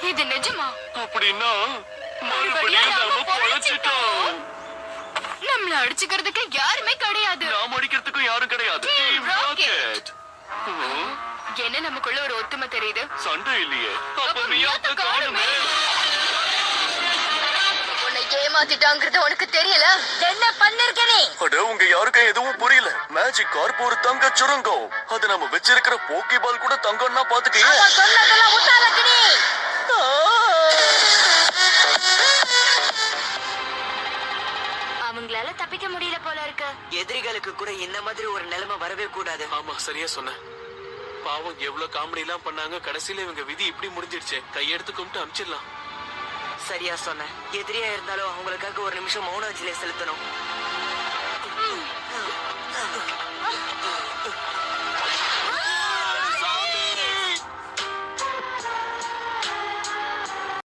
இது நிஜமா? அப்படின்னா மறுபடியும் நாம பொழைச்சிட்டோம். நம்மள அடிச்சுக்கிறதுக்கு யாருமே கிடையாது. நாம அடிக்கிறதுக்கும் யாரும் கிடையாது. Team Rocket. ஓ, என்ன நமக்குள்ள ஒரு ஒத்துமை தெரியுது. சண்டை இல்லையே. அப்ப மியாத்த காணுமே. உன்னை ஏமாத்திட்டாங்கிறது உனக்கு தெரியல. என்ன பண்ணிருக்க நீ? அட, உங்க யாருக்கும் எதுவும் புரியல. மேஜிக் கார்ப் ஒரு தங்க சுரங்கம். அது நம்ம வச்சிருக்கிற போக்கி பால் கூட தங்கம்னா பாத்துக்கீங்க. அவன் சொன்னதெல்லாம் உத்தாலக்கினி. அவங்களால தப்பிக்க முடியல போல இருக்கு. எதிரிகளுக்கு கூட இந்த மாதிரி ஒரு நிலைமை வரவே கூடாது. ஆமா, சரியா சொன்ன. பாவம் எவ்வளவு காமெடி எல்லாம் பண்ணாங்க. கடைசியில இவங்க விதி இப்படி முடிஞ்சிருச்சு. கையெடுத்து கும்பிட்டு அமிச்சிடலாம். சரியா சொன்ன. எதிரியா இருந்தாலும் அவங்களுக்காக ஒரு நிமிஷம் மௌன அஞ்சலியை செலுத்தணும்.